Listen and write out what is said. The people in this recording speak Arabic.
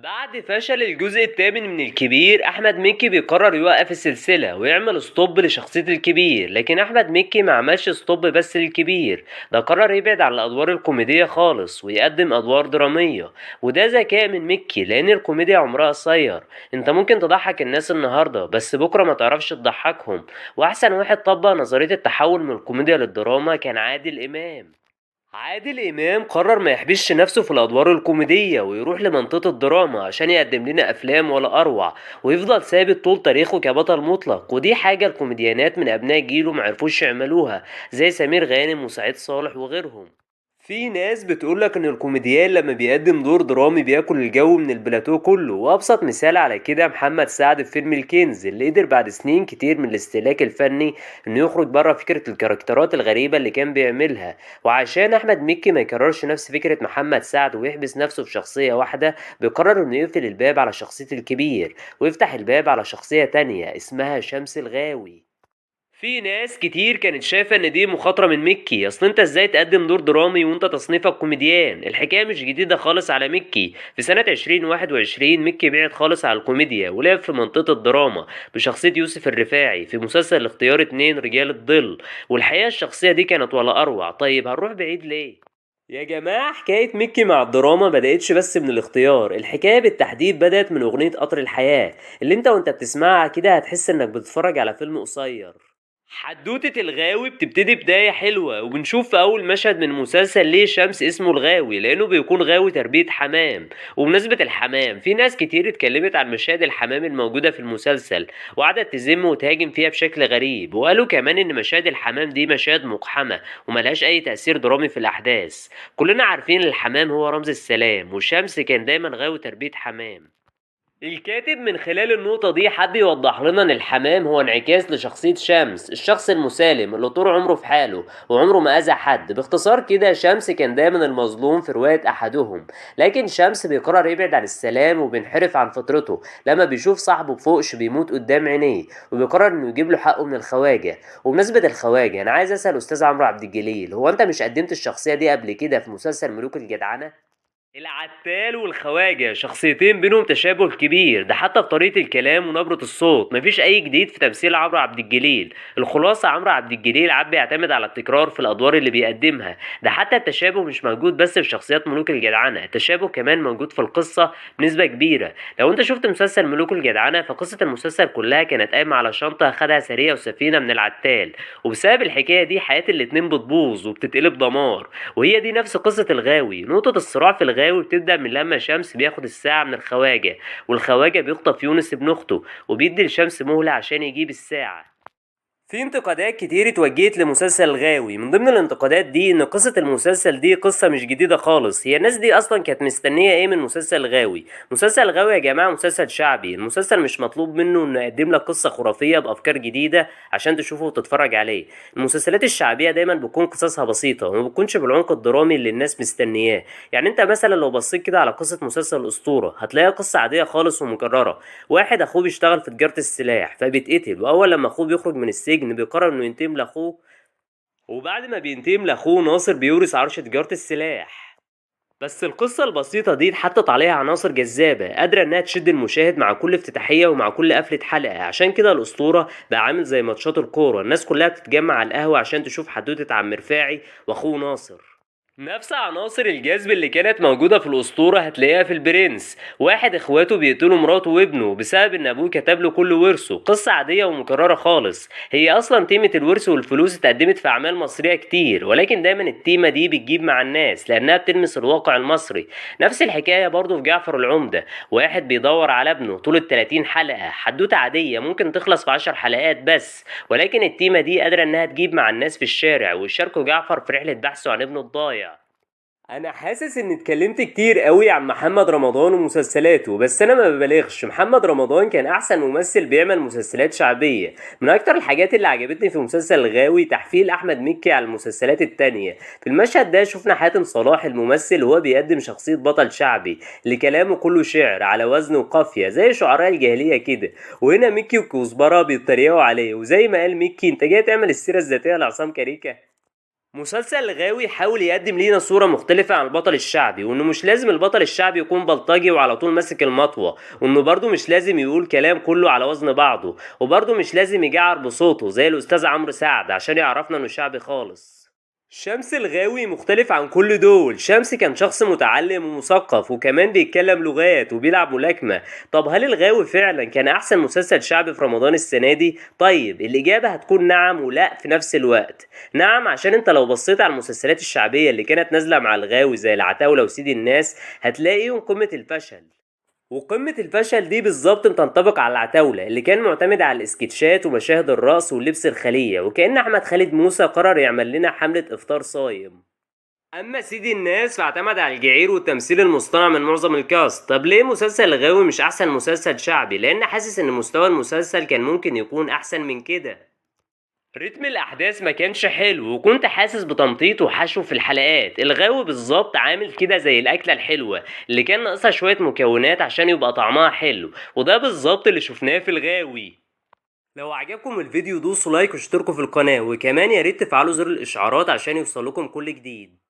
بعد فشل الجزء الثامن من الكبير، احمد مكي بيقرر يوقف السلسله ويعمل ستوب لشخصيه الكبير. لكن احمد مكي ما عملش ستوب بس للكبير، ده قرر يبعد عن الادوار الكوميديه خالص ويقدم ادوار دراميه. وده ذكاء من مكي لان الكوميديا عمرها قصير. انت ممكن تضحك الناس النهارده بس بكره ما تعرفش تضحكهم. واحسن واحد طبق نظريه التحول من الكوميديا للدراما كان عادل امام. عادل إمام قرر ما يحبسش نفسه في الأدوار الكوميدية ويروح لمنطقة الدراما عشان يقدم لنا أفلام ولا أروع، ويفضل ثابت طول تاريخه كبطل مطلق. ودي حاجة الكوميديانات من أبناء جيله معرفوش يعملوها، زي سمير غانم وسعيد صالح وغيرهم. في ناس بتقولك ان الكوميديان لما بيقدم دور درامي بياكل الجو من البلاتو كله، وابسط مثال على كده محمد سعد في فيلم الكنز، اللي قدر بعد سنين كتير من الاستهلاك الفني انه يخرج بره فكرة الكاركترات الغريبة اللي كان بيعملها. وعشان احمد مكي ما يكررش نفس فكرة محمد سعد ويحبس نفسه في شخصية واحدة، بيقرر انه يقفل الباب على شخصية الكبير ويفتح الباب على شخصية تانية اسمها شمس الغاوي. في ناس كتير كانت شايفة ان دي مخاطرة من مكي، اصل انت ازاي تقدم دور درامي وانت تصنيفك كوميديان؟ الحكاية مش جديدة خالص على مكي. في سنة 2021 مكي بعد خالص على الكوميديا ولعب في منطقة الدراما بشخصية يوسف الرفاعي في مسلسل الاختيار اتنين رجال الظل. والحقيقة الشخصية دي كانت ولا اروع. طيب هنروح بعيد ليه؟ يا جماعة، حكاية مكي مع الدراما بدأتش بس من الاختيار، الحكاية بالتحديد بدأت من أغنية قطر الحياة، اللي انت بتسمعها كده هتحس انك بتتفرج على فيلم قصير. حدوتة الغاوي بتبتدي بداية حلوة، وبنشوف في أول مشهد من مسلسل ليه شمس اسمه الغاوي لأنه بيكون غاوي تربية حمام. وبمناسبة الحمام، في ناس كتير اتكلمت عن مشاهد الحمام الموجودة في المسلسل وقعدت تذم وتهاجم فيها بشكل غريب، وقالوا كمان إن مشاهد الحمام دي مشاهد مقحمة وملهاش أي تأثير درامي في الأحداث. كلنا عارفين الحمام هو رمز السلام، والشمس كان دايما غاوي تربية حمام. الكاتب من خلال النقطة دي حب يوضح لنا إن الحمام هو انعكاس لشخصية شمس، الشخص المسالم اللي طول عمره في حاله وعمره ما أذى حد. باختصار كده، شمس كان دايما المظلوم في رواية أحدهم، لكن شمس بيقرر يبعد عن السلام وبينحرف عن فطرته لما بيشوف صاحبه بفوقش بيموت قدام عينيه، وبيقرر إنه يجيب له حقه من الخواجة. وبمناسبة الخواجة، أنا عايز أسأل أستاذ عمرو عبد الجليل، هو أنت مش قدمت الشخصية دي قبل كده في مسلسل ملوك الجدعنة؟ العتال والخواجة شخصيتين بينهم تشابه كبير، ده حتى في طريقة الكلام ونبرة الصوت. مفيش أي جديد في تمثيل عمرو عبد الجليل. الخلاصة، عمرو عبد الجليل عاد بيعتمد على التكرار في الأدوار اللي بيقدمها. ده حتى التشابه مش موجود بس في شخصيات ملوك الجدعنة، التشابه كمان موجود في القصة بنسبة كبيرة. لو أنت شفت مسلسل ملوك الجدعنة، فقصة المسلسل كلها كانت قايمة على شنطة خدها سرية وسفينة من العتال، وبسبب الحكاية دي حياة الاتنين بتبوظ وبتتقلب دمار. وهي دي نفس قصة الغاوي. نقطة الصراع في الغاوي بتبدأ من لما شمس بياخد الساعة من الخواجة، والخواجة بيخطف يونس ابن أخته وبيدي لشمس مهلة عشان يجيب الساعة. في انتقادات كتير اتوجهت لمسلسل الغاوي. من ضمن الانتقادات دي ان قصة المسلسل دي قصة مش جديدة خالص. هي الناس دي اصلا كانت مستنية ايه من مسلسل الغاوي؟ مسلسل الغاوي يا جماعة مسلسل شعبي، المسلسل مش مطلوب منه انه يقدم لك قصة خرافية بافكار جديدة عشان تشوفه وتتفرج عليه. المسلسلات الشعبية دايما بتكون قصصها بسيطة وما بتكونش بالعمق الدرامي اللي الناس مستنياه. يعني انت مثلا لو بصيت كده على قصة مسلسل الاسطورة هتلاقيها قصة عادية خالص ومكررة. واحد اخوه بيشتغل في تجارة السلاح فبيتقتل، واول لما اخوه بيخرج من السجن بيقرر انه ينتقم لاخوه، وبعد ما بينتقم لاخوه ناصر بيورث عرش تجارة السلاح. بس القصة البسيطة دي اتحطت عليها عناصر جذابة قادرة انها تشد المشاهد مع كل افتتاحية ومع كل قفلة حلقة. عشان كده الأسطورة بقى عامل زي ماتشات الكورة، الناس كلها بتتجمع على القهوة عشان تشوف حدوتة عم رفاعي واخوه ناصر. نفس عناصر الجذب اللي كانت موجودة في الأسطورة هتلاقيها في البرنس. واحد اخواته بيقتلوا مراته وابنه بسبب ان ابوه كتب له كل ورثه، قصة عادية ومكررة خالص. هي اصلا تيمة الورث والفلوس اتقدمت في اعمال مصرية كتير، ولكن دايما التيمة دي بتجيب مع الناس لانها بتلمس الواقع المصري. نفس الحكاية برضه في جعفر العمدة، واحد بيدور على ابنه طول ال30 حلقة، حدوتة عادية ممكن تخلص في 10 حلقات بس، ولكن التيمة دي قادرة انها تجيب مع الناس في الشارع ويشاركوا جعفر في رحلة بحثه عن ابنه الضايع. انا حاسس اني اتكلمت كتير قوي عن محمد رمضان ومسلسلاته، بس انا ما ببالغش، محمد رمضان كان احسن ممثل بيعمل مسلسلات شعبية. من اكتر الحاجات اللي عجبتني في مسلسل الغاوي تحفيل احمد مكي على المسلسلات التانية. في المشهد ده شفنا حاتم صلاح الممثل وهو بيقدم شخصية بطل شعبي اللي كلامه كله شعر على وزن وقافية زي شعراء الجاهلية كده. وهنا مكي وكزبرة بيتريقوا عليه، وزي ما قال مكي، انت جاي تعمل السيرة الذاتية لعصام كاريكا؟ مسلسل الغاوي حاول يقدم لينا صورة مختلفة عن البطل الشعبي، وانه مش لازم البطل الشعبي يكون بلطجي وعلى طول ماسك المطوة، وانه برضه مش لازم يقول كلام كله على وزن بعضه، وبرضه مش لازم يجعر بصوته زي الاستاذ عمرو سعد عشان يعرفنا انه شعبي خالص. شمس الغاوي مختلف عن كل دول. شمس كان شخص متعلم ومثقف وكمان بيتكلم لغات وبيلعب ملاكمة. طب هل الغاوي فعلا كان احسن مسلسل شعبي في رمضان السنة دي؟ طيب الاجابة هتكون نعم ولا في نفس الوقت. نعم، عشان انت لو بصيت على المسلسلات الشعبية اللي كانت نازلة مع الغاوي زي العتاولة وسيد الناس هتلاقيهم قمة الفشل. وقمة الفشل دي بالظبط بتنطبق على العتاولة اللي كان معتمد على الاسكتشات ومشاهد الرقص واللبس الخلية، وكأن أحمد خالد موسى قرر يعمل لنا حملة إفطار صايم. أما سيدي الناس فاعتمد على الجعير والتمثيل المصطنع من معظم الكاست. طب ليه مسلسل الغاوي مش أحسن مسلسل شعبي؟ لأن حاسس إن مستوى المسلسل كان ممكن يكون أحسن من كده. رتم الأحداث ما كانش حلو، وكنت حاسس بتمطيط وحشو في الحلقات. الغاوي بالظبط عامل كده زي الأكلة الحلوة اللي كان ناقصها شوية مكونات عشان يبقى طعمها حلو، وده بالظبط اللي شفناه في الغاوي. لو عجبكم الفيديو دوسوا لايك واشتركوا في القناة، وكمان ياريت تفعلوا زر الإشعارات عشان يوصلكم كل جديد.